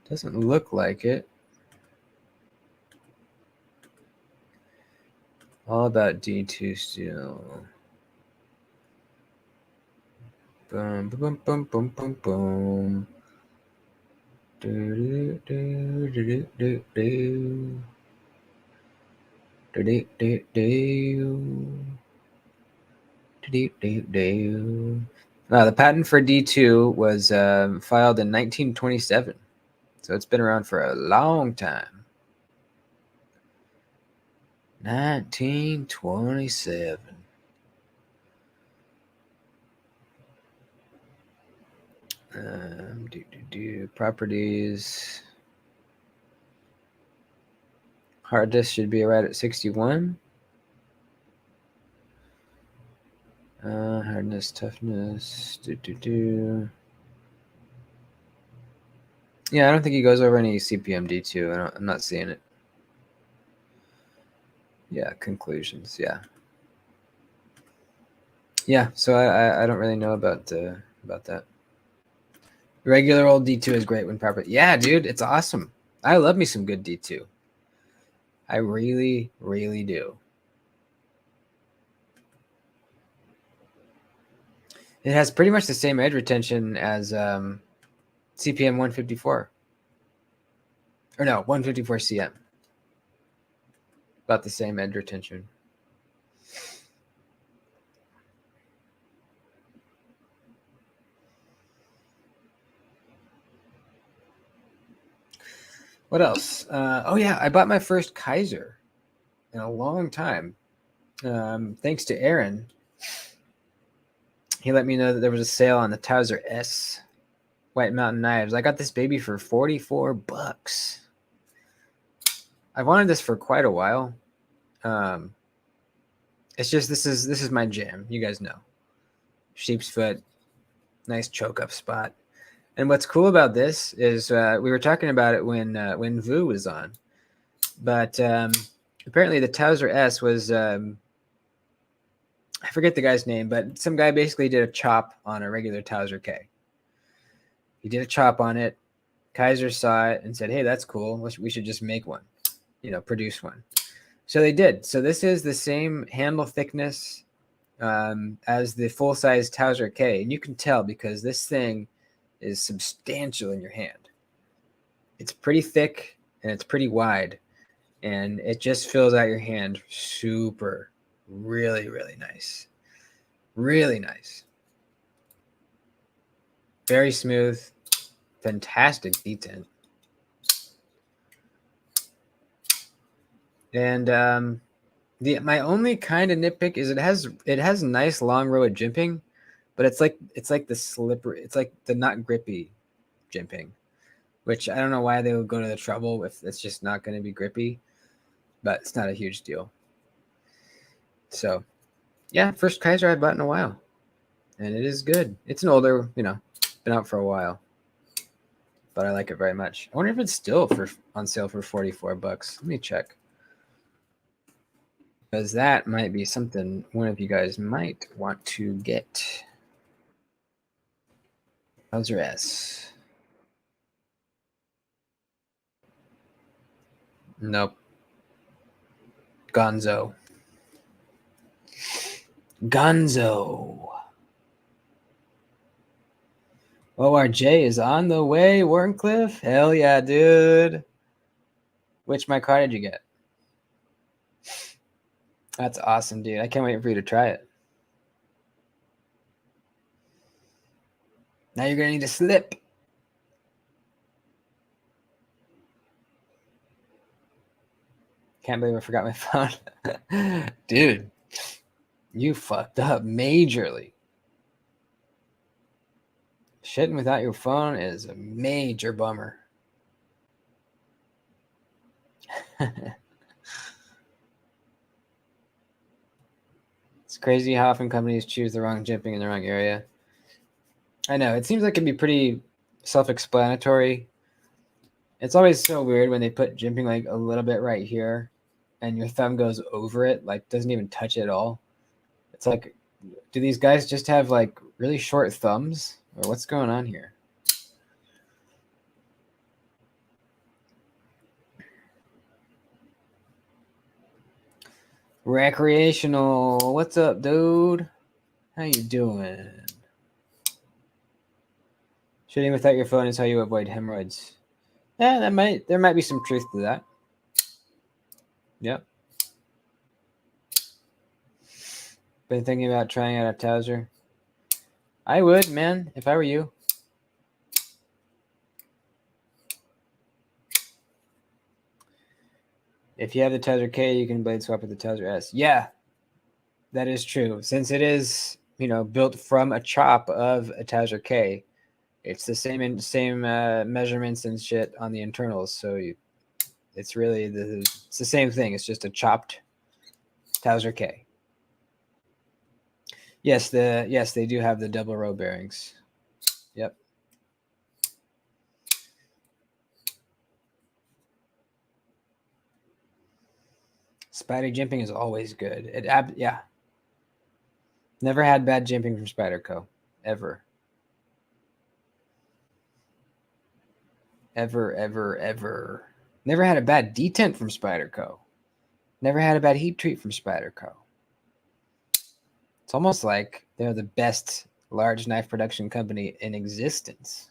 Doesn't look like it. All about D2 still. Boom, boom, boom, boom, boom, boom. Do, do, do, do, do, do, do, do, do. The patent for D2 was filed in 1927, so it's been around for a long time. 1927. Properties. Hard disk should be right at 61. Hardness, toughness. Yeah, I don't think he goes over any CPM D2. I'm not seeing it. Yeah, conclusions. Yeah. Yeah, so I don't really know about that. Regular old D2 is great when proper. Yeah, dude, it's awesome. I love me some good D2. I really, really do. It has pretty much the same edge retention as CPM 154. Or no, 154 CM. About the same edge retention. What else? Oh yeah, I bought my first Kaiser in a long time. Thanks to Aaron. He let me know that there was a sale on the Towser S White Mountain knives. I got this baby for $44. I've wanted this for quite a while. It's just this is my jam. You guys know. Sheep's foot, nice choke up spot. And what's cool about this is we were talking about it when Vu was on, but apparently the Towser S was I forget the guy's name, but some guy basically did a chop on a regular Towser K. He did a chop on it. Kaiser saw it and said, "Hey, that's cool. We should just make one, produce one." So they did. So this is the same handle thickness as the full-size Towser K, and you can tell because this thing is substantial in your hand. It's pretty thick and it's pretty wide, and it just fills out your hand super, really, really nice. Really nice. Very smooth. Fantastic detent. And my only kind of nitpick is it has nice long row of jimping, but it's like the slippery, it's like the not grippy jimping, which I don't know why they would go to the trouble if it's just not going to be grippy, but it's not a huge deal. So yeah, first Kaiser I bought in a while, and it is good. It's an older, been out for a while, but I like it very much. I wonder if it's still on sale for $44. Let me check, because that might be something one of you guys might want to get. Towser S. Nope. Gonzo. ORJ is on the way, Warncliffe. Hell yeah, dude. Which mic car did you get? That's awesome, dude. I can't wait for you to try it. Now you're going to need a slip. Can't believe I forgot my phone. Dude, you fucked up majorly. Shitting without your phone is a major bummer. It's crazy how often companies choose the wrong jimping in the wrong area. I know. It seems like it'd be pretty self-explanatory. It's always so weird when they put jimping like a little bit right here and your thumb goes over it, like doesn't even touch it at all. It's like, do these guys just have like really short thumbs, or what's going on here? Recreational, what's up, dude? How you doing? Shooting without your phone is how you avoid hemorrhoids. Yeah, there might be some truth to that. Yep. Been thinking about trying out a Towser. I would, man, if I were you. If you have the Towser K, you can blade swap with the Towser S. Yeah, that is true. Since it is, built from a chop of a Towser K, it's the same measurements and shit on the internals. So it's really it's the same thing. It's just a chopped Towser K. Yes, they do have the double row bearings. Yep. Spider jimping is always good. Yeah. Never had bad jimping from Spyderco. Ever. Ever. Never had a bad detent from Spyderco. Never had a bad heat treat from Spyderco. It's almost like they're the best large knife production company in existence.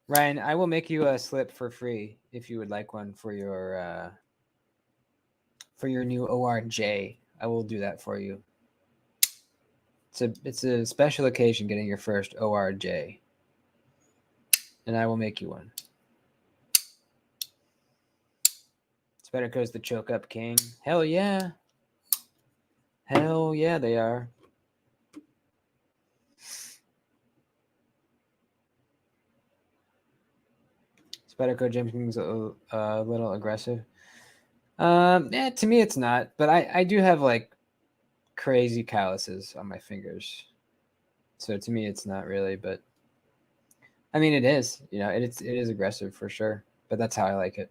Ryan, I will make you a slip for free if you would like one for your new ORJ. I will do that for you. It's a special occasion getting your first ORJ, and I will make you one. Spyderco's the choke up king. Hell yeah. Hell yeah, they are. Spyderco jimping's a little aggressive. Yeah, to me it's not, but I do have like crazy calluses on my fingers, so to me it's not really. But I mean, it is. It is aggressive for sure, but that's how I like it.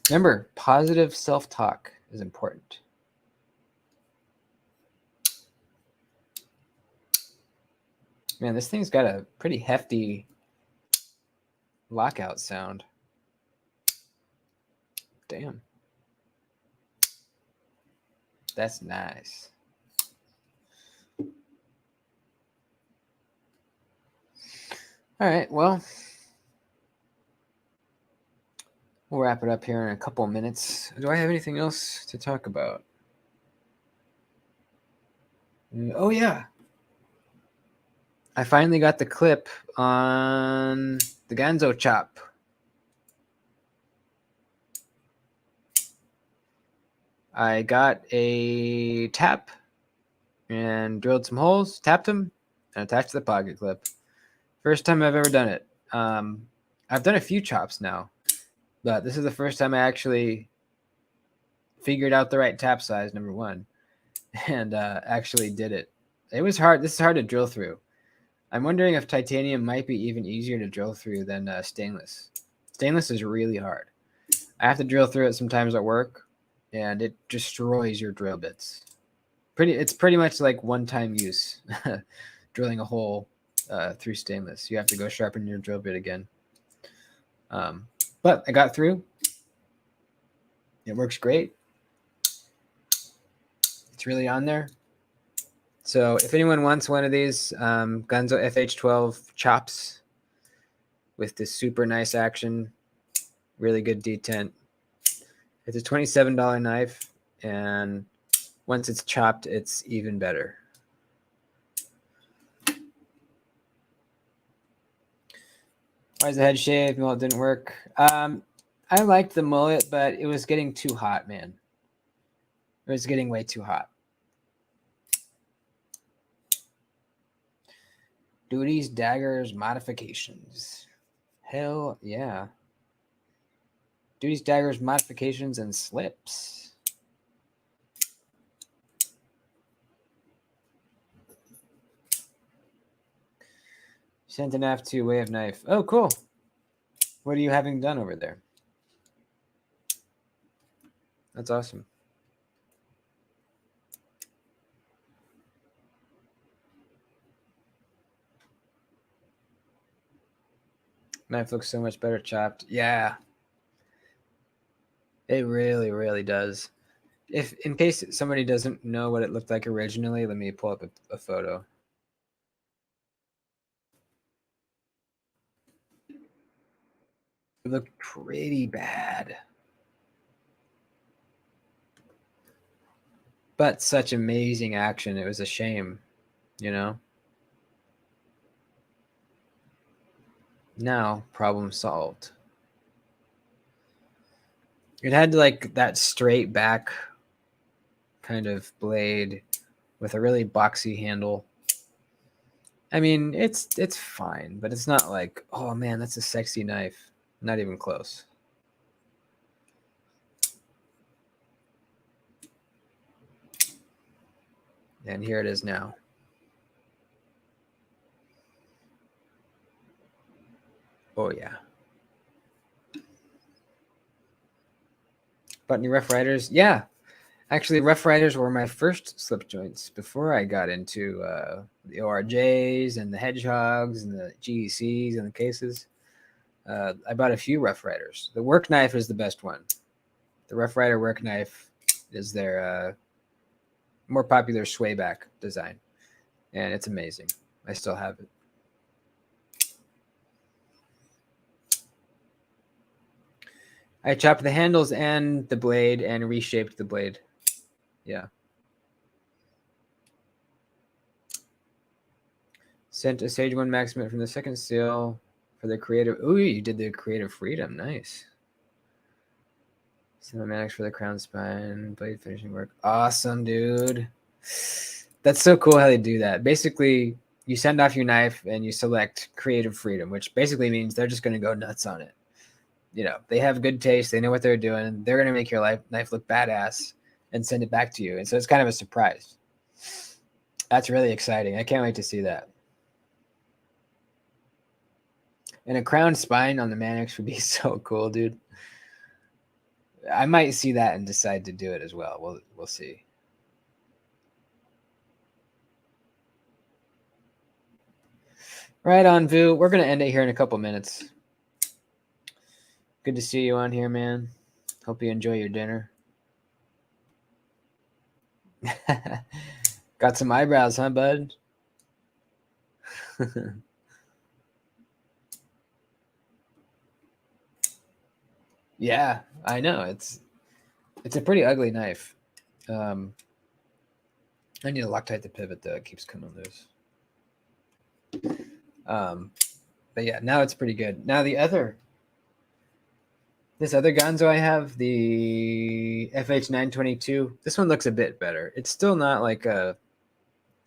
Remember, positive self-talk is important. Man, this thing's got a pretty hefty lockout sound. Damn. That's nice. All right, well, we'll wrap it up here in a couple minutes. Do I have anything else to talk about? Oh, yeah. I finally got the clip on the Ganzo chop. I got a tap and drilled some holes, tapped them, and attached to the pocket clip. First time I've ever done it. I've done a few chops now, but this is the first time I actually figured out the right tap size, number one, and actually did it. It was hard. This is hard to drill through. I'm wondering if titanium might be even easier to drill through than stainless. Stainless is really hard. I have to drill through it sometimes at work, and it destroys your drill bits. It's pretty much like one-time use, drilling a hole through stainless. You have to go sharpen your drill bit again. But I got through. It works great. It's really on there. So if anyone wants one of these Gunzo FH12 chops with this super nice action, really good detent, it's a $27 knife, and once it's chopped, it's even better. Why is the head shaved? Well, it didn't work. I liked the mullet, but it was getting too hot, man. It was getting way too hot. Doody's daggers modifications. Hell yeah. Doody's daggers modifications and slips. Sent an F to Way of Knife. Oh, cool. What are you having done over there? That's awesome. Knife looks so much better chopped. Yeah. It really, really does. If in case somebody doesn't know what it looked like originally, let me pull up a photo. It looked pretty bad. But such amazing action. It was a shame, you know? Now, problem solved. It had like that straight back kind of blade with a really boxy handle. I mean, it's fine, but it's not like, oh man, that's a sexy knife. Not even close. And here it is now. Oh yeah. Button Rough Riders, yeah. Actually, Rough Riders were my first slip joints before I got into the ORJs and the Hedgehogs and the GECs and the cases. I bought a few Rough Riders. The work knife is the best one. The Rough Rider work knife is their more popular swayback design, and it's amazing. I still have it. I chopped the handles and the blade and reshaped the blade. Yeah. Sent a Sage 1 Maximate from the second seal for the creative. Ooh, you did the creative freedom. Nice. Cinematics for the crown spine, blade finishing work. Awesome, dude. That's so cool how they do that. Basically, you send off your knife and you select creative freedom, which basically means they're just going to go nuts on it. You know, they have good taste. They know what they're doing. They're going to make your knife look badass and send it back to you. And so it's kind of a surprise. That's really exciting. I can't wait to see that. And a crown spine on the Manix would be so cool, dude. I might see that and decide to do it as well. We'll see. Right on, Vu. We're gonna end it here in a couple minutes. Good to see you on here, man. Hope you enjoy your dinner. Got some eyebrows, huh, bud? Yeah, I know. It's a pretty ugly knife. I need to Loctite the pivot though. It keeps coming loose. But yeah, now it's pretty good. Now this other Gonzo I have, the FH922. This one looks a bit better. It's still not like a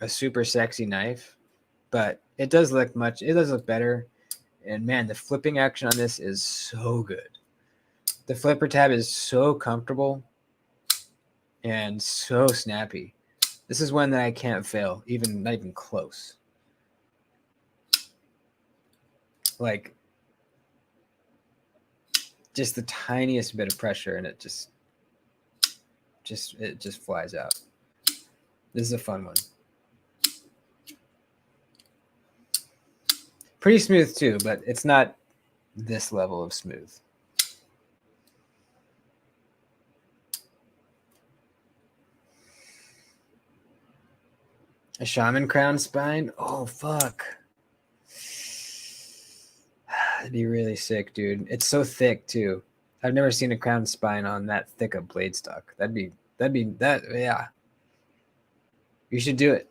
super sexy knife, but it does look better. And man, the flipping action on this is so good. The flipper tab is so comfortable and so snappy. This is one that I can't fail, not even close. Like just the tiniest bit of pressure and it just flies out. This is a fun one. Pretty smooth too, but it's not this level of smooth. A shaman crown spine? Oh, fuck. That'd be really sick, dude. It's so thick too. I've never seen a crown spine on that thick of blade stock. Yeah. You should do it.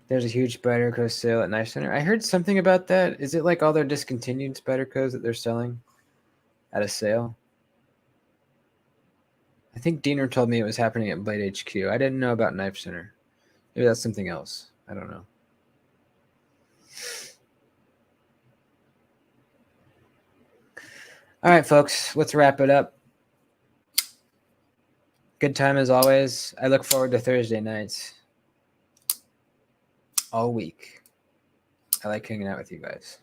There's a huge Spyderco sale at Knife Center. I heard something about that. Is it like all their discontinued Spydercos that they're selling at a sale? I think Diener told me it was happening at Blade HQ. I didn't know about Knife Center. Maybe that's something else. I don't know. All right, folks, let's wrap it up. Good time as always. I look forward to Thursday nights all week. I like hanging out with you guys.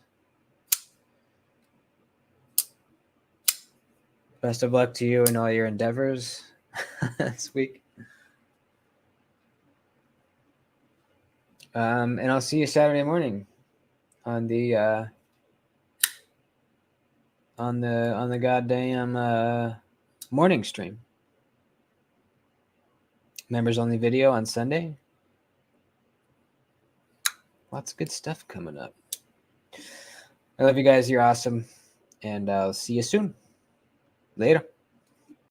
Best of luck to you in all your endeavors this week. And I'll see you Saturday morning on the goddamn morning stream. Members only video on Sunday. Lots of good stuff coming up. I love you guys. You're awesome. And I'll see you soon. Later.